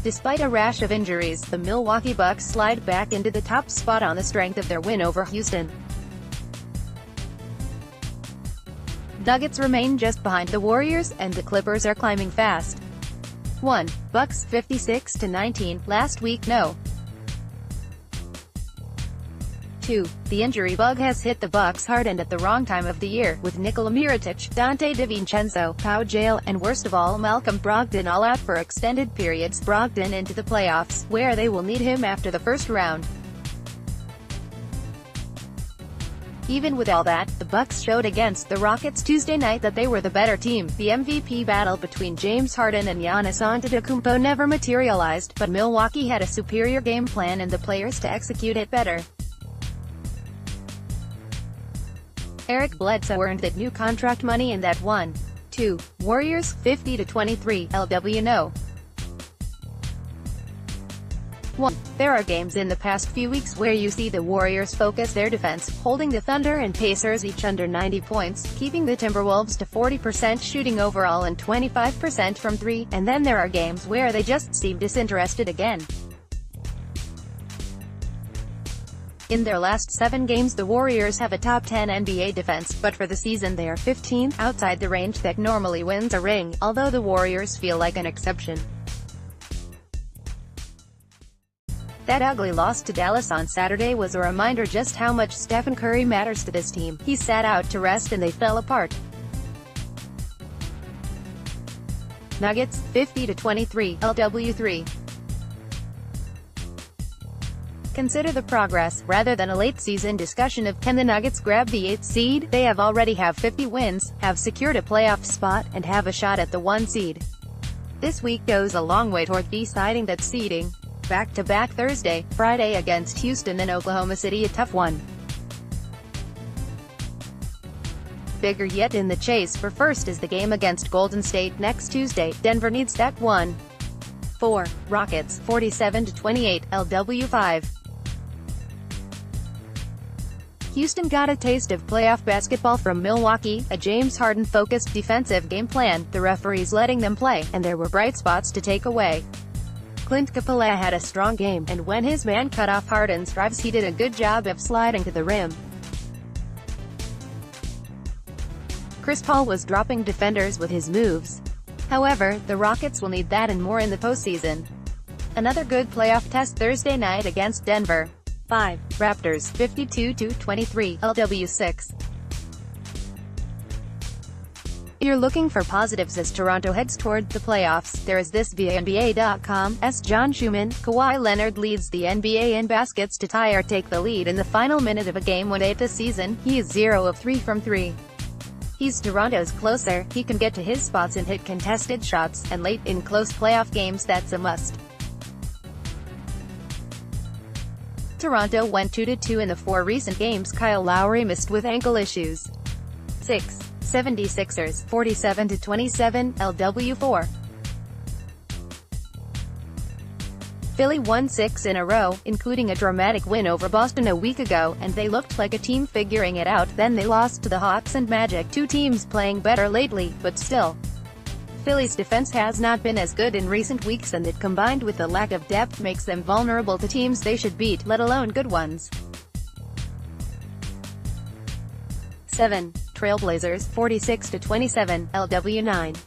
Despite a rash of injuries, the Milwaukee Bucks slide back into the top spot on the strength of their win over Houston. Nuggets remain just behind the Warriors, and the Clippers are climbing fast. 1. Bucks 56-19, last week no. 2. The injury bug has hit the Bucks hard and at the wrong time of the year, with Nikola Mirotic, Donte DiVincenzo, Pau Gaol, and worst of all Malcolm Brogdon all out for extended periods. Brogdon into the playoffs, where they will need him after the first round. Even with all that, the Bucks showed against the Rockets Tuesday night that they were the better team. The MVP battle between James Harden and Giannis Antetokounmpo never materialized, but Milwaukee had a superior game plan and the players to execute it better. Eric Bledsoe earned that new contract money in that 1-2. Warriors 50-23, LW no. 1. There are games in the past few weeks where you see the Warriors focus their defense, holding the Thunder and Pacers each under 90 points, keeping the Timberwolves to 40% shooting overall and 25% from 3, and then there are games where they just seem disinterested again. In their last 7 games the Warriors have a top 10 NBA defense, but for the season they are 15th, outside the range that normally wins a ring, although the Warriors feel like an exception. That ugly loss to Dallas on Saturday was a reminder just how much Stephen Curry matters to this team. He sat out to rest and they fell apart. Nuggets 50-23, LW3. Consider the progress, rather than a late-season discussion of can the Nuggets grab the 8th seed. They already have 50 wins, have secured a playoff spot, and have a shot at the 1 seed. This week goes a long way toward deciding that seeding. Back-to-back Thursday, Friday against Houston and Oklahoma City, a tough one. Bigger yet in the chase for first is the game against Golden State next Tuesday. Denver needs that 1. 4. Rockets 47-28, LW5. Houston got a taste of playoff basketball from Milwaukee, a James Harden-focused defensive game plan, the referees letting them play, and there were bright spots to take away. Clint Capela had a strong game, and when his man cut off Harden's drives he did a good job of sliding to the rim. Chris Paul was dropping defenders with his moves. However, the Rockets will need that and more in the postseason. Another good playoff test Thursday night against Denver. 5. Raptors 52-23, LW6. You're looking for positives as Toronto heads toward the playoffs. There is this via NBA.com's John Schumann. Kawhi Leonard leads the NBA in baskets to tie or take the lead in the final minute of a Game 1 this season. He is 0 of 3 from 3. He's Toronto's closer, he can get to his spots and hit contested shots, and late in close playoff games that's a must. Toronto went 2-2 in the 4 recent games. Kyle Lowry missed with ankle issues. 6. 76ers 47-27, LW4. Philly won 6 in a row, including a dramatic win over Boston a week ago, and they looked like a team figuring it out. Then they lost to the Hawks and Magic, 2 teams playing better lately, but still. Philly's defense has not been as good in recent weeks, and that combined with the lack of depth makes them vulnerable to teams they should beat, let alone good ones. 7. Trailblazers 46-27, LW9.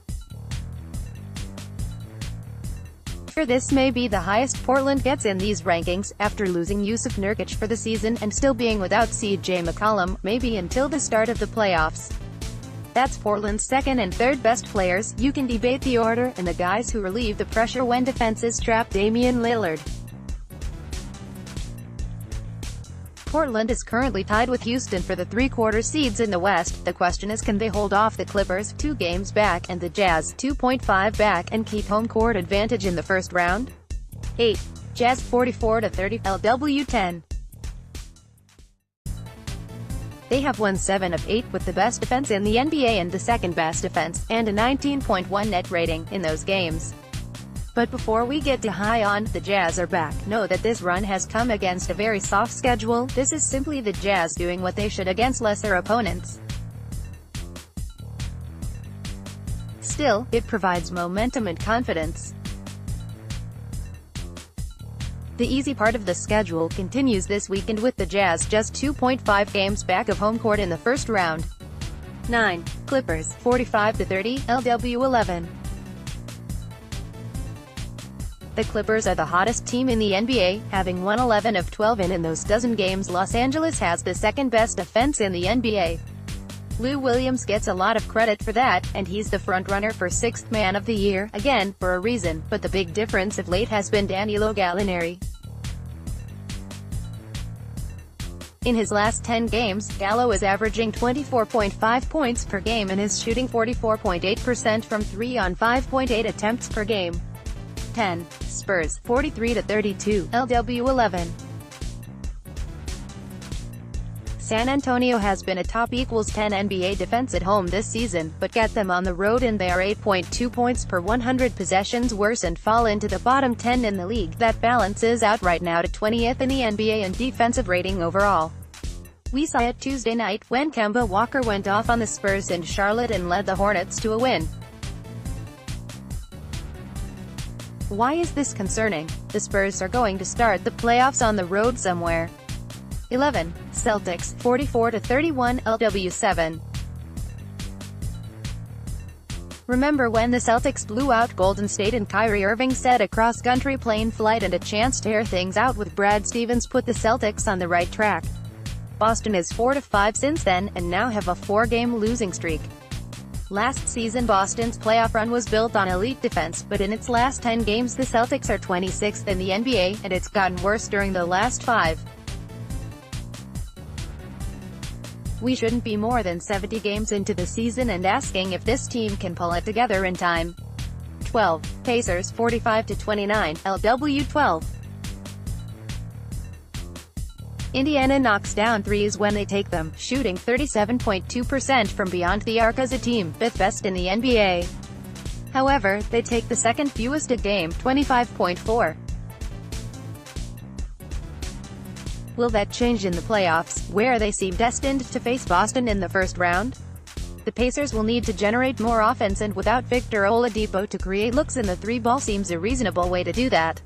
This may be the highest Portland gets in these rankings, after losing Yusuf Nurkic for the season, and still being without C.J. McCollum, maybe until the start of the playoffs. That's Portland's second and third best players. You can debate the order, and the guys who relieve the pressure when defenses trap Damian Lillard. Portland is currently tied with Houston for the 3/4 seeds in the West. The question is, can they hold off the Clippers, 2 games back, and the Jazz, 2.5 back, and keep home court advantage in the first round? 8. Jazz 44-30, LW10. They have won 7 of 8 with the best defense in the NBA and the second best defense, and a 19.1 net rating, in those games. But before we get to high on, the Jazz are back. Know that this run has come against a very soft schedule. This is simply the Jazz doing what they should against lesser opponents. Still, it provides momentum and confidence. The easy part of the schedule continues this weekend with the Jazz just 2.5 games back of home court in the first round. 9. Clippers, 45-30, LW11. The Clippers are the hottest team in the NBA, having won 11 of 12 in those dozen games. Los Angeles has the second-best offense in the NBA. Lou Williams gets a lot of credit for that, and he's the frontrunner for 6th Man of the Year, again, for a reason, but the big difference of late has been Danilo Gallinari. In his last 10 games, Gallo is averaging 24.5 points per game and is shooting 44.8% from 3 on 5.8 attempts per game. 10. Spurs, 43-32, LW11. San Antonio has been a top =10 NBA defense at home this season, but get them on the road and they are 8.2 points per 100 possessions worse and fall into the bottom 10 in the league. That balances out right now to 20th in the NBA in defensive rating overall. We saw it Tuesday night, when Kemba Walker went off on the Spurs in Charlotte and led the Hornets to a win. Why is this concerning? The Spurs are going to start the playoffs on the road somewhere. 11. Celtics, 44-31, LW7. Remember when the Celtics blew out Golden State and Kyrie Irving said a cross-country plane flight and a chance to air things out with Brad Stevens put the Celtics on the right track? Boston is 4-5 since then, and now have a 4-game losing streak. Last season Boston's playoff run was built on elite defense, but in its last 10 games the Celtics are 26th in the NBA, and it's gotten worse during the last 5. We shouldn't be more than 70 games into the season and asking if this team can pull it together in time. 12. Pacers, 45-29, LW12. Indiana knocks down threes when they take them, shooting 37.2% from beyond the arc as a team, 5th best in the NBA. However, they take the second fewest a game, 25.4. Will that change in the playoffs, where they seem destined to face Boston in the first round? The Pacers will need to generate more offense, and without Victor Oladipo to create looks in the three-ball seems a reasonable way to do that.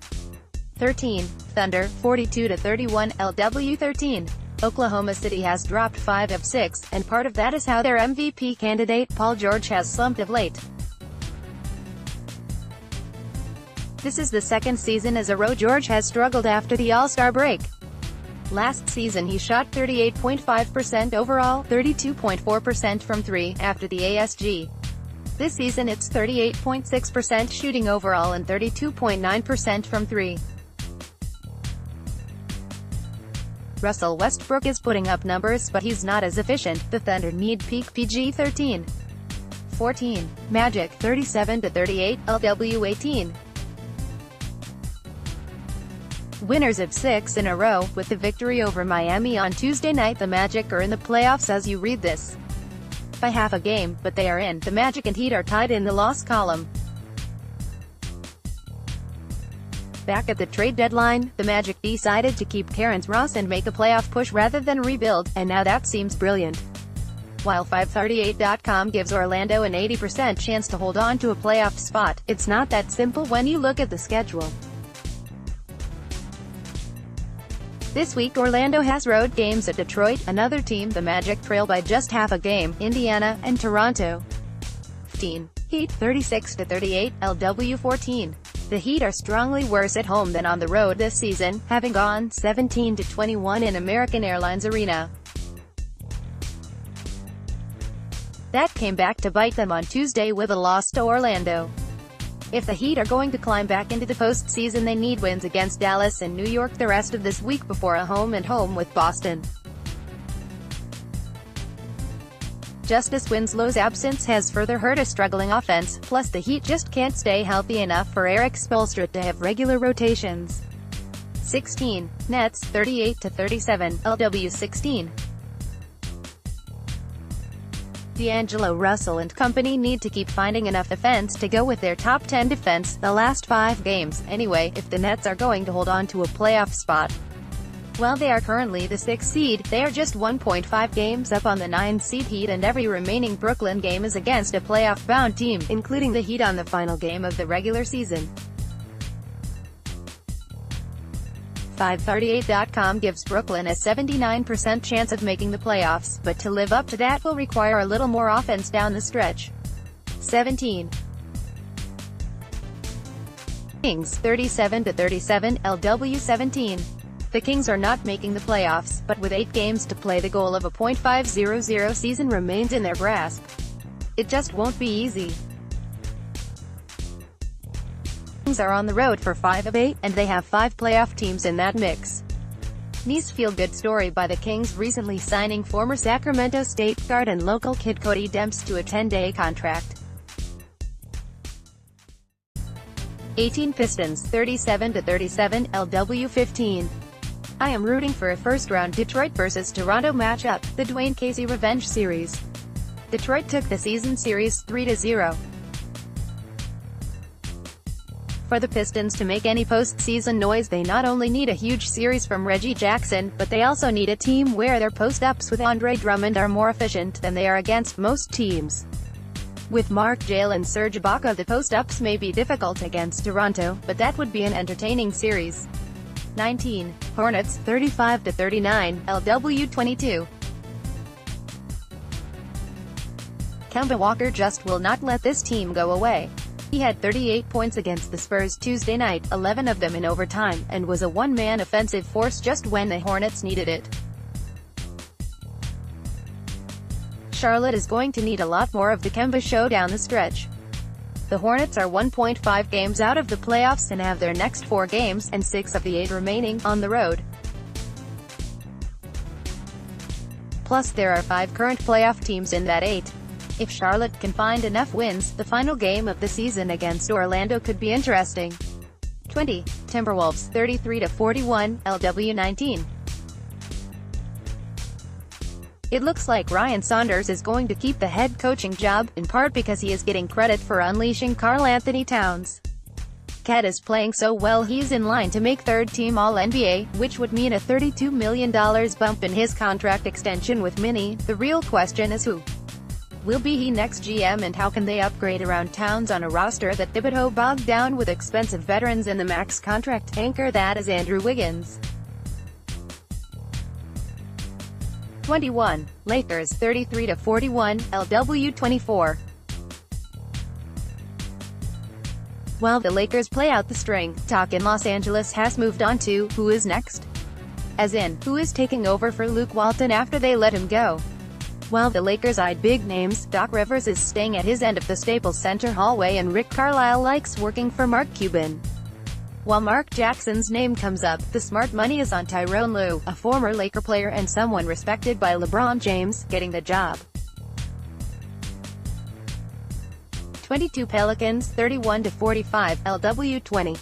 13. Thunder, 42-31, LW13. Oklahoma City has dropped 5 of 6, and part of that is how their MVP candidate, Paul George, has slumped of late. This is the second season as a row George has struggled after the All-Star break. Last season he shot 38.5% overall, 32.4% from 3, after the ASG. This season it's 38.6% shooting overall and 32.9% from 3. Russell Westbrook is putting up numbers, but he's not as efficient. The Thunder need peak PG-13. 14. Magic, 37-38, LW18. Winners of 6 in a row, with the victory over Miami on Tuesday night. The Magic are in the playoffs as you read this. By half a game, but they are in. The Magic and Heat are tied in the loss column. Back at the trade deadline, the Magic decided to keep Terrence Ross and make a playoff push rather than rebuild, and now that seems brilliant. While 538.com gives Orlando an 80% chance to hold on to a playoff spot, it's not that simple when you look at the schedule. This week Orlando has road games at Detroit, another team the Magic trail by just half a game, Indiana, and Toronto. 15. Heat, 36-38, LW14. The Heat are strongly worse at home than on the road this season, having gone 17-21 in American Airlines Arena. That came back to bite them on Tuesday with a loss to Orlando. If the Heat are going to climb back into the postseason, they need wins against Dallas and New York the rest of this week before a home-and-home with Boston. Justice Winslow's absence has further hurt a struggling offense, plus the Heat just can't stay healthy enough for Eric Spoelstra to have regular rotations. 16. Nets, 38-37, LW16. D'Angelo Russell and company need to keep finding enough offense to go with their top 10 defense, the last 5 games, anyway, if the Nets are going to hold on to a playoff spot. While they are currently the 6th seed, they are just 1.5 games up on the 9-seed Heat, and every remaining Brooklyn game is against a playoff-bound team, including the Heat on the final game of the regular season. 538.com gives Brooklyn a 79% chance of making the playoffs, but to live up to that will require a little more offense down the stretch. 17. Kings, 37-37, LW 17. The Kings are not making the playoffs, but with 8 games to play the goal of a .500 season remains in their grasp. It just won't be easy. Kings are on the road for 5 of 8, and they have 5 playoff teams in that mix. Nice feel-good story by the Kings recently signing former Sacramento State guard and local kid Cody Demps to a 10-day contract. 18 Pistons, 37-37, LW 15. I am rooting for a first-round Detroit vs. Toronto matchup, the Dwayne Casey Revenge Series. Detroit took the season series 3-0. For the Pistons to make any postseason noise, they not only need a huge series from Reggie Jackson, but they also need a team where their post-ups with Andre Drummond are more efficient than they are against most teams. With Mark Gaol and Serge Ibaka, the post-ups may be difficult against Toronto, but that would be an entertaining series. 19. Hornets, 35-39, LW 22. Kemba Walker just will not let this team go away. He had 38 points against the Spurs Tuesday night, 11 of them in overtime, and was a one-man offensive force just when the Hornets needed it. Charlotte is going to need a lot more of the Kemba show down the stretch. The Hornets are 1.5 games out of the playoffs and have their next 4 games, and 6 of the 8 remaining, on the road. Plus there are 5 current playoff teams in that 8. If Charlotte can find enough wins, the final game of the season against Orlando could be interesting. 20. Timberwolves, 33-41, LW 19. It looks like Ryan Saunders is going to keep the head coaching job, in part because he is getting credit for unleashing Karl-Anthony Towns. Cat is playing so well he's in line to make third-team All-NBA, which would mean a $32 million bump in his contract extension with Minnie. The real question is who will be he next GM, and how can they upgrade around Towns on a roster that Thibodeau bogged down with expensive veterans in the max contract anchor that is Andrew Wiggins. 21. Lakers, 33-41, LW 24. While the Lakers play out the string, talk in Los Angeles has moved on to, who is next? As in, who is taking over for Luke Walton after they let him go? While the Lakers eyed big names, Doc Rivers is staying at his end of the Staples Center hallway and Rick Carlisle likes working for Mark Cuban. While Mark Jackson's name comes up, the smart money is on Tyronn Lue, a former Laker player and someone respected by LeBron James, getting the job. 22 Pelicans, 31-45, LW 20.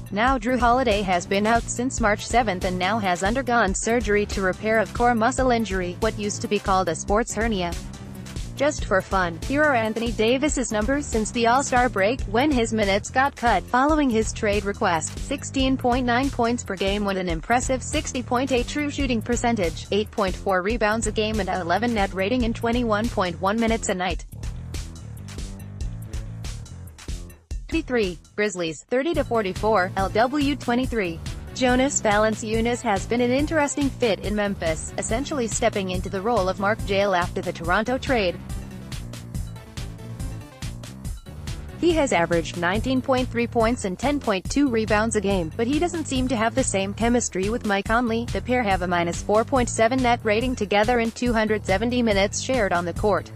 Now Drew Holiday has been out since March 7 and now has undergone surgery to repair a core muscle injury, what used to be called a sports hernia. Just for fun, here are Anthony Davis's numbers since the All-Star break, when his minutes got cut following his trade request. 16.9 points per game with an impressive 60.8 true shooting percentage, 8.4 rebounds a game and an 11 net rating in 21.1 minutes a night. 23. Grizzlies, 30-44, LW 23. Jonas Valanciunas has been an interesting fit in Memphis, essentially stepping into the role of Mark Gaol after the Toronto trade. He has averaged 19.3 points and 10.2 rebounds a game, but he doesn't seem to have the same chemistry with Mike Conley. The pair have a -4.7 net rating together in 270 minutes shared on the court.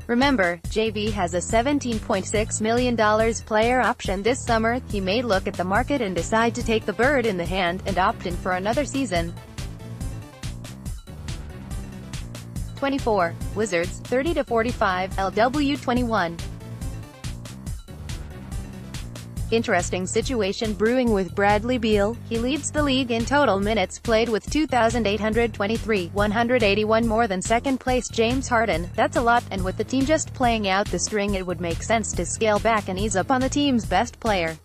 Remember, JV has a $17.6 million player option this summer. He may look at the market and decide to take the bird in the hand, and opt in for another season. 24. Wizards, 30-45, LW 21. Interesting situation brewing with Bradley Beal. He leads the league in total minutes played with 2,823, 181 more than second-place James Harden. That's a lot, and with the team just playing out the string it would make sense to scale back and ease up on the team's best player.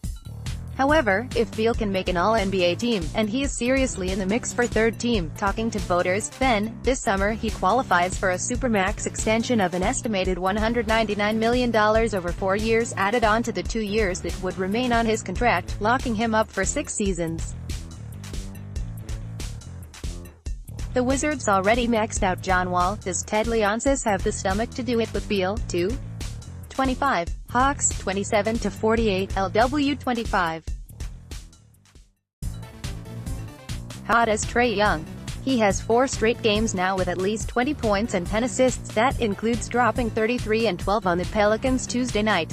However, if Beal can make an All-NBA team, and he is seriously in the mix for third team, talking to voters, then, this summer he qualifies for a Supermax extension of an estimated $199 million over 4 years, added on to the 2 years that would remain on his contract, locking him up for 6 seasons. The Wizards already maxed out John Wall. Does Ted Leonsis have the stomach to do it with Beal, too? 25. Hawks, 27-48, LW 25. Hot as Trae Young. He has 4 straight games now with at least 20 points and 10 assists. That includes dropping 33 and 12 on the Pelicans Tuesday night.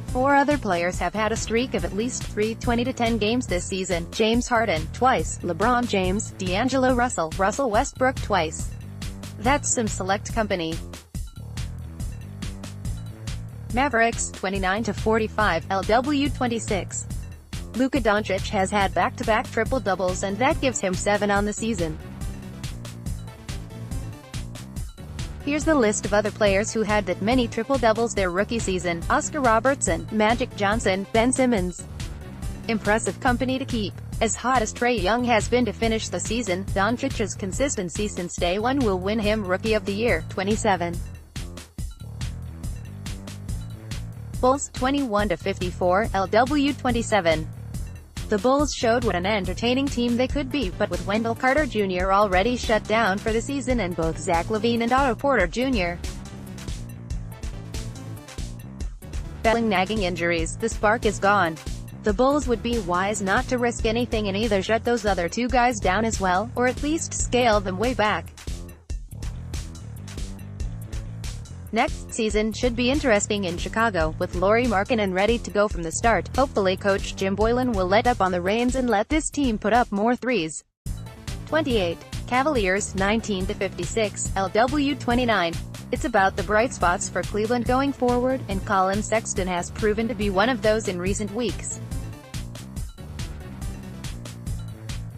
4 other players have had a streak of at least 3 20-10 games this season. James Harden, twice. LeBron James, D'Angelo Russell, Russell Westbrook twice. That's some select company. Mavericks, 29-45, LW 26. Luka Doncic has had back-to-back triple-doubles and that gives him 7 on the season. Here's the list of other players who had that many triple-doubles their rookie season: Oscar Robertson, Magic Johnson, Ben Simmons. Impressive company to keep. As hot as Trae Young has been to finish the season, Doncic's consistency since day one will win him Rookie of the Year, 27. Bulls, 21-54, LW 27. The Bulls showed what an entertaining team they could be, but with Wendell Carter Jr. already shut down for the season and both Zach LaVine and Otto Porter Jr. battling nagging injuries, the spark is gone. The Bulls would be wise not to risk anything and either shut those other 2 guys down as well, or at least scale them way back. Next season should be interesting in Chicago, with Lauri Markkanen ready to go from the start. Hopefully coach Jim Boylen will let up on the reins and let this team put up more threes. 28. Cavaliers, 19-56, LW 29. It's about the bright spots for Cleveland going forward, and Colin Sexton has proven to be one of those in recent weeks.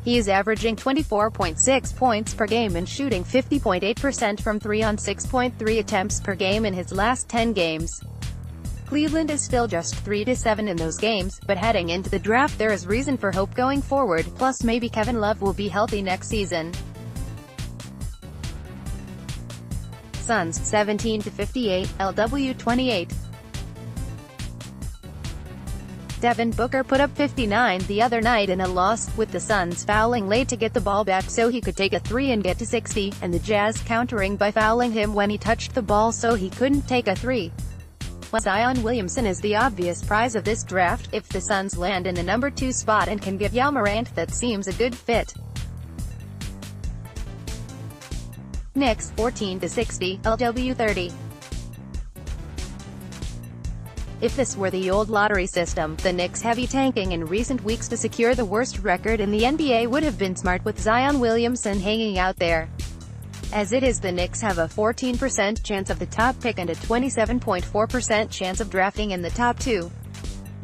He is averaging 24.6 points per game and shooting 50.8% from 3 on 6.3 attempts per game in his last 10 games. Cleveland is still just 3-7 in those games, but heading into the draft there is reason for hope going forward, plus maybe Kevin Love will be healthy next season. Suns, 17-58, LW 28. Devin Booker put up 59 the other night in a loss, with the Suns fouling late to get the ball back so he could take a 3 and get to 60, and the Jazz countering by fouling him when he touched the ball so he couldn't take a 3. Well, Zion Williamson is the obvious prize of this draft. If the Suns land in the number 2 spot and can get Ja Morant, that seems a good fit. Knicks, 14-60, LW 30. If this were the old lottery system, the Knicks' heavy tanking in recent weeks to secure the worst record in the NBA would have been smart with Zion Williamson hanging out there. As it is, the Knicks have a 14% chance of the top pick and a 27.4% chance of drafting in the top 2.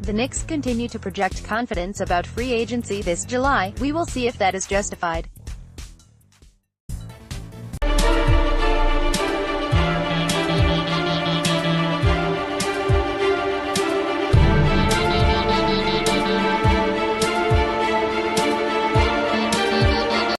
The Knicks continue to project confidence about free agency this July. We will see if that is justified.